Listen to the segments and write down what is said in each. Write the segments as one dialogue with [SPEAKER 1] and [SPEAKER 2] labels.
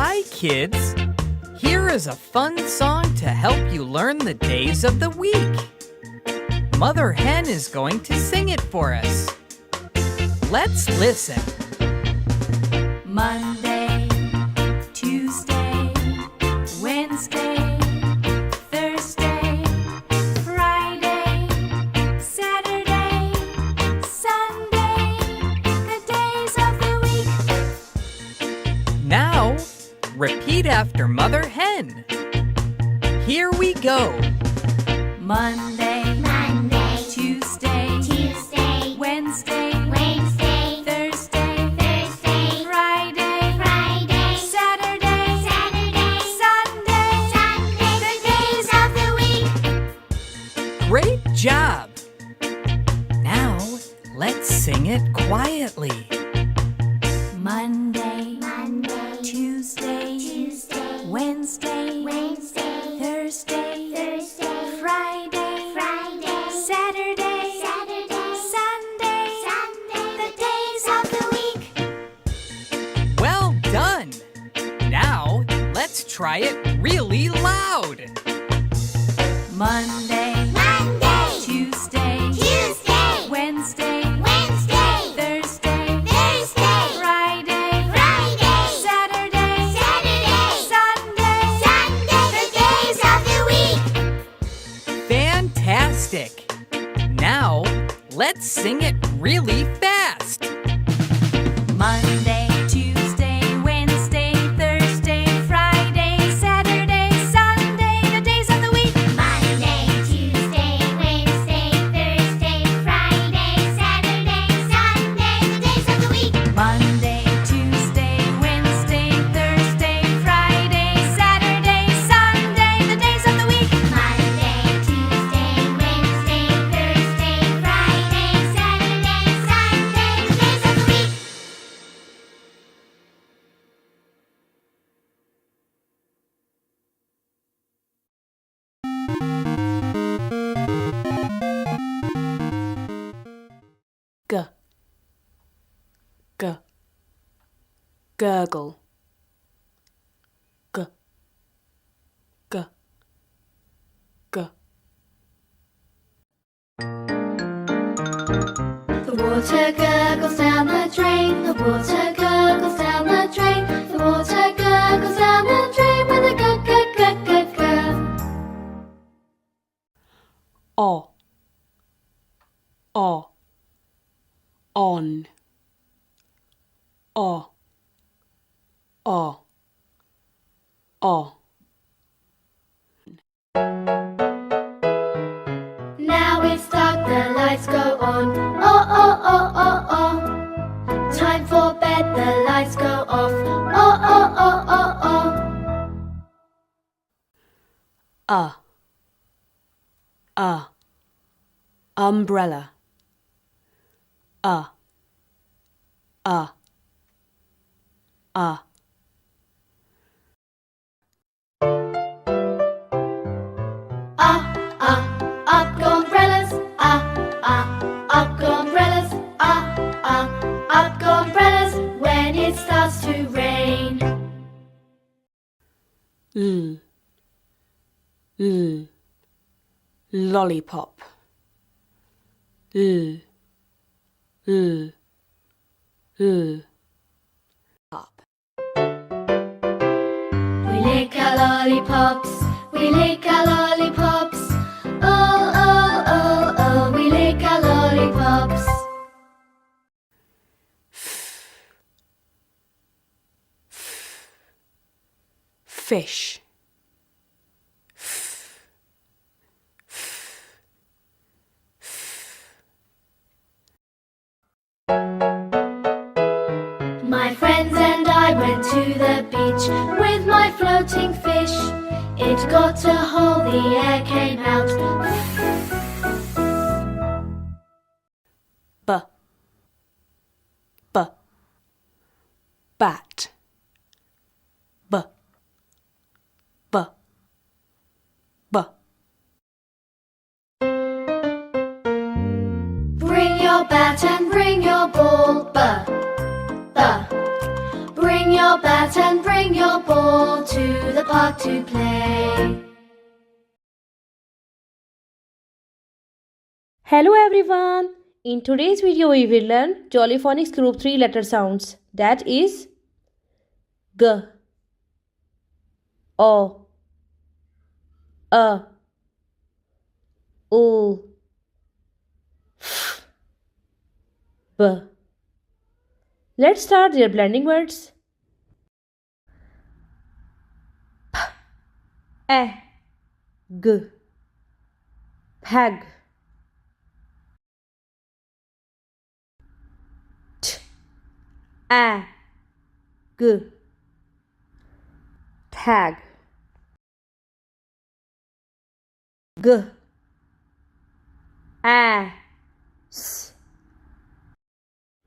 [SPEAKER 1] Hi, kids! Here is a fun song to help you learn the days of the week. Mother Hen is going to sing it for us. Let's listen.
[SPEAKER 2] Monday, Tuesday, Wednesday, Thursday, Friday, Saturday, Sunday, the days of the week.
[SPEAKER 1] Now, repeat after Mother Hen. Here we go.
[SPEAKER 2] Monday, Tuesday, Wednesday, Thursday, Friday, Saturday, Sunday, the days of the week.
[SPEAKER 1] Great job! Now, let's sing it quietly.
[SPEAKER 2] Monday, Tuesday, Wednesday, Thursday, Friday, Saturday, Sunday, the days of the week.
[SPEAKER 1] Well done! Now, let's try it really loud.
[SPEAKER 2] Monday, Tuesday, Wednesday, Thursday, Friday, Saturday, Sunday, the days of the week.
[SPEAKER 1] Fantastic! Now, let's sing it really fast.
[SPEAKER 2] Monday, Tuesday, Wednesday, Thursday, Friday, Saturday, Sunday, the days of the week.
[SPEAKER 3] Monday, Tuesday, Wednesday, Thursday, Friday, Saturday, Sunday, the days of the week.
[SPEAKER 2] Monday, Tuesday, Wednesday, Thursday, Friday, Saturday, Sunday, the days of the week.
[SPEAKER 3] Monday, Tuesday, Wednesday, Thursday, Friday, Saturday, Sunday, the days of the week.
[SPEAKER 2] G, g, gurgle. G, g, g.
[SPEAKER 3] The water gurgles down the drain. The water gurgles down the drain. The water gurgles down the drain with a gurg, gurg, gurg, gurg, gurg.
[SPEAKER 2] O, o, on. O, o, o.
[SPEAKER 3] Now it's dark, the lights go on. Oh, oh, oh, oh, oh. Time for bed, the lights go off. Oh, oh, oh, oh, oh.
[SPEAKER 2] Umbrella.
[SPEAKER 3] Up go umbrellas. Up go umbrellas. Up go umbrellas when it starts to rain.
[SPEAKER 2] Lollipop. Pop.
[SPEAKER 3] We lick our lollipops. We lick our lollipops. Oh, oh, oh, oh. We lick our lollipops.
[SPEAKER 2] Fish.
[SPEAKER 3] My friends and I went to the beach with my floating fish. It got a hole, the air came out.
[SPEAKER 2] Bat.
[SPEAKER 3] Bring your bat and bring your ball. Bring Bring your bat and bring your ball to the park to play.
[SPEAKER 4] Hello everyone! In today's video we will learn Jollyphonics group 3 letter sounds, that is G, O, A, U, F, B. Let's start their blending words. P, G, peg. A, G, tag. G, A, S,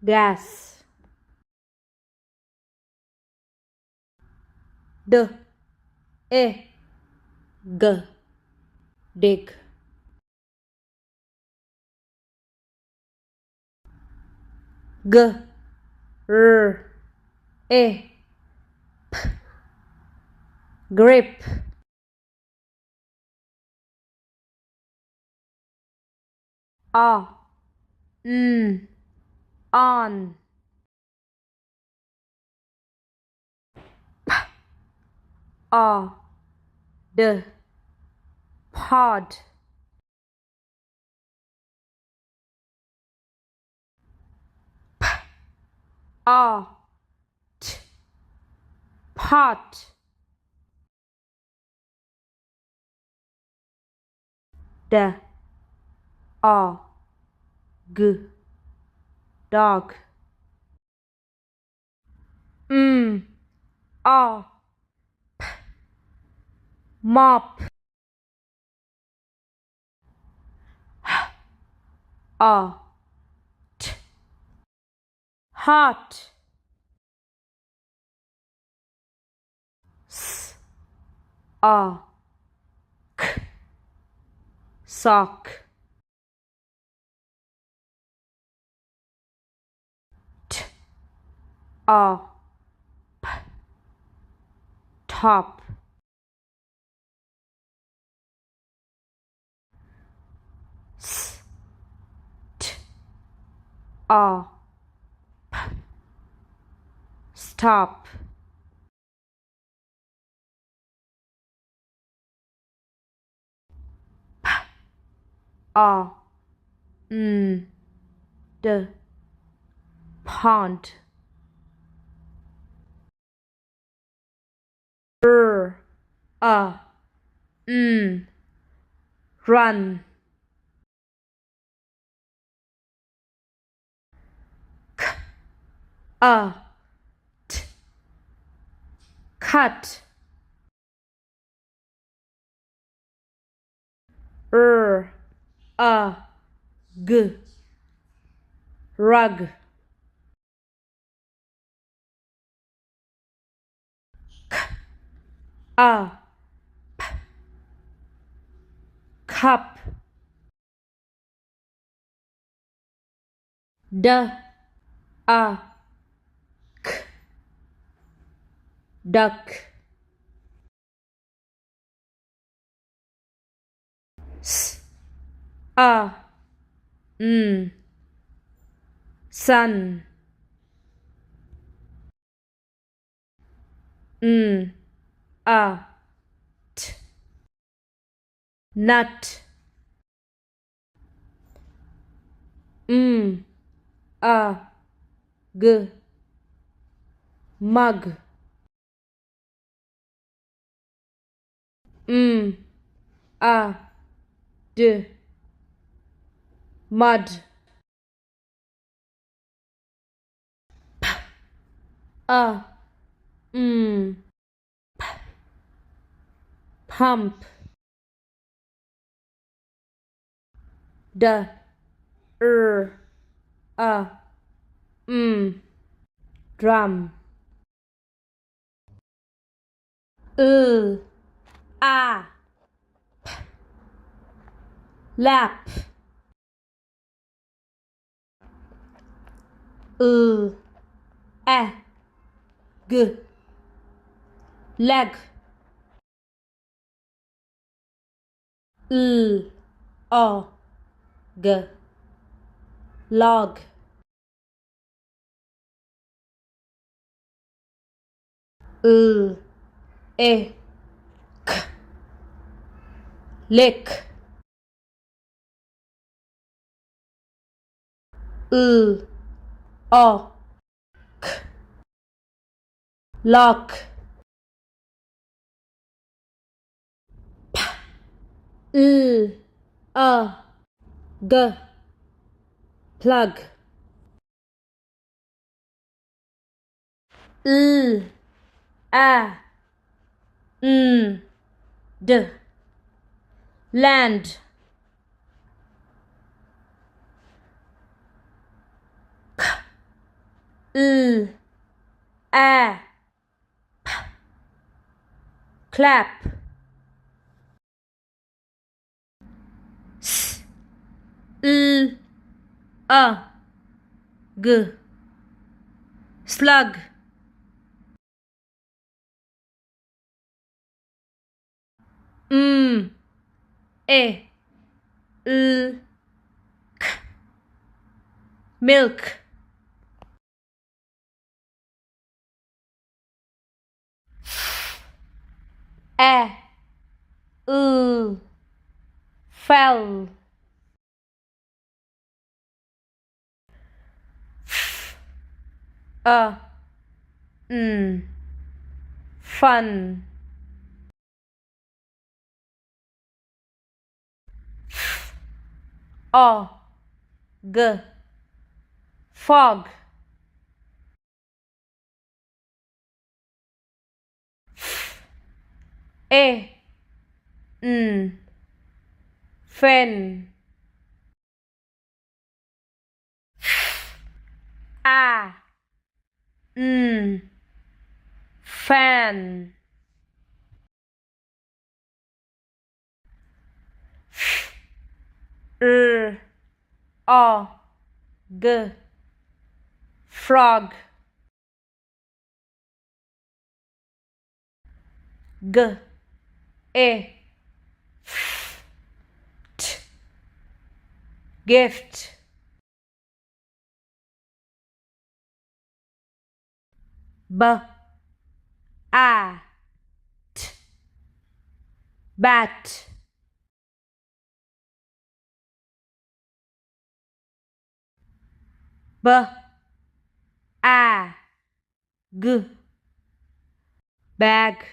[SPEAKER 4] gas. D, E, G, dig. G, R, E, P, grip. A, N, on. P, A, D, pod. P, A, T, pot. D, A, G, dog. A, P, mop. A, T, hot. S, A, K, sock. T, A, P, top. S, T, A, P, stop. P, A, N, D, pond. R, A, N, run. K, A, T, cut. R, A, G, rug. K, A, P, cup. D, A, K, duck. S, A, N, sun. N, A, T, nut. A, G, mug. A, D, mud. P, A, P, pump. D, A, drum. A, P, lap. E, G, leg. L O G log. L A K lick. L O K lock. L A G plug. L A N D land. K L A P clap. S L A G slug. A L K milk. A L fell. A N fun. O G fog. A N fen. A N fan. R O G frog. G A F T gift. B A T bat. B A G bag.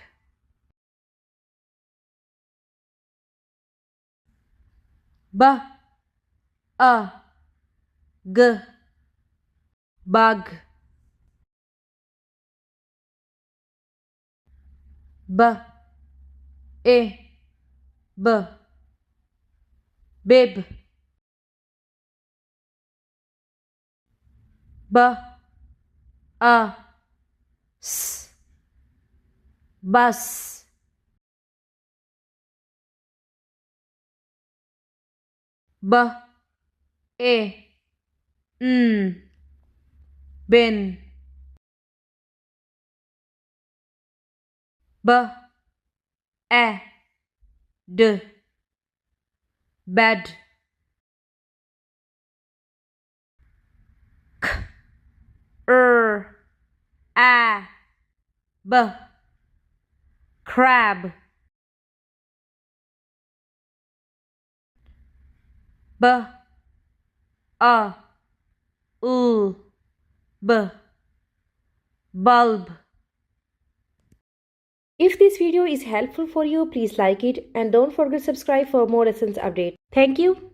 [SPEAKER 4] B A G bug. B A B bib. B A S bus. B A N bin. B A D bed. K R A B crab. B A U B bulb. If this video is helpful for you, please like it and don't forget to subscribe for more lessons update. Thank you.